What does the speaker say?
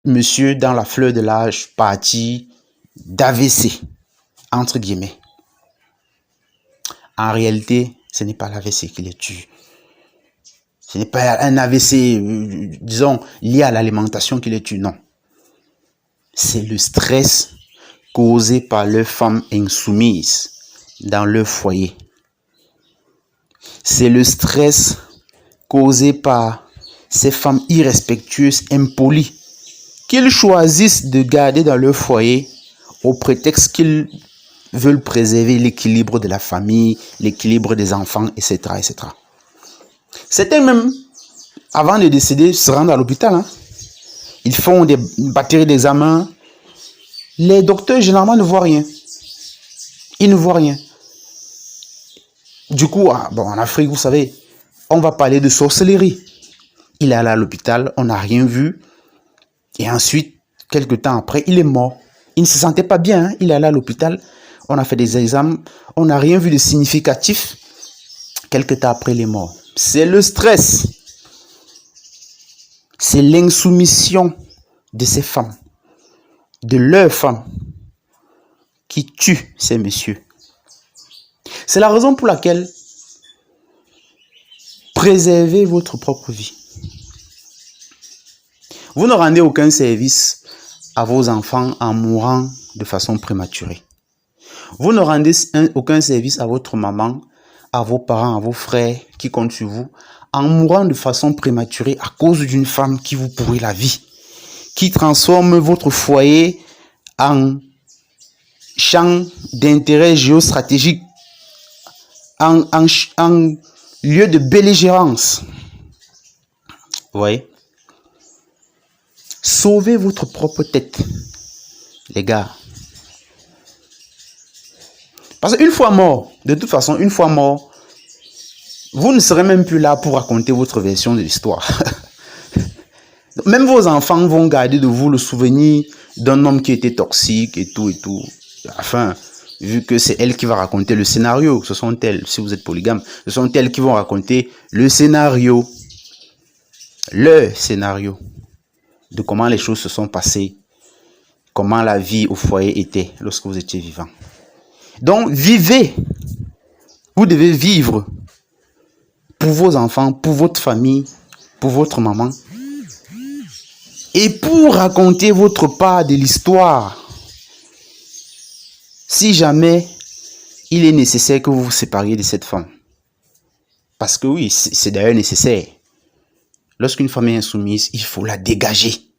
monsieur dans la fleur de l'âge parti d'AVC, entre guillemets. En réalité, ce n'est pas l'AVC qui les tue. Ce n'est pas un AVC, disons, lié à l'alimentation qui les tue, non. C'est le stress causé par leurs femmes insoumises dans leur foyer. C'est le stress causé par ces femmes irrespectueuses, impolies, qu'ils choisissent de garder dans leur foyer au prétexte qu'ils veulent préserver l'équilibre de la famille, l'équilibre des enfants, etc., etc. Certains même, avant de décéder, se rendent à l'hôpital. Hein. Ils font des batteries d'examen. Les docteurs, généralement, ne voient rien. Ils ne voient rien. Du coup, en Afrique, vous savez, on va parler de sorcellerie. Il est allé à l'hôpital, on n'a rien vu. Et ensuite, quelques temps après, il est mort. Il ne se sentait pas bien. Hein. Il est allé à l'hôpital, on a fait des examens, on n'a rien vu de significatif. Quelques temps après, il est mort. C'est le stress. C'est l'insoumission de ces femmes, de leurs femmes, qui tue ces messieurs. C'est la raison pour laquelle préservez votre propre vie. Vous ne rendez aucun service à vos enfants en mourant de façon prématurée. Vous ne rendez aucun service à votre maman, à vos parents, à vos frères qui comptent sur vous, en mourant de façon prématurée à cause d'une femme qui vous pourrit la vie, qui transforme votre foyer en champ d'intérêt géostratégique, en lieu de belligérance. Vous voyez? Sauvez votre propre tête, les gars. Parce qu'une fois mort, de toute façon, une fois mort, vous ne serez même plus là pour raconter votre version de l'histoire. Même vos enfants vont garder de vous le souvenir d'un homme qui était toxique et tout et tout. Enfin, vu que c'est elle qui va raconter le scénario, ce sont elles, si vous êtes polygame, ce sont elles qui vont raconter le scénario de comment les choses se sont passées, comment la vie au foyer était lorsque vous étiez vivant. Donc, vivez. Vous devez vivre pour vos enfants, pour votre famille, pour votre maman. Et pour raconter votre part de l'histoire, si jamais il est nécessaire que vous vous sépariez de cette femme. Parce que oui, c'est d'ailleurs nécessaire. Lorsqu'une femme est insoumise, il faut la dégager.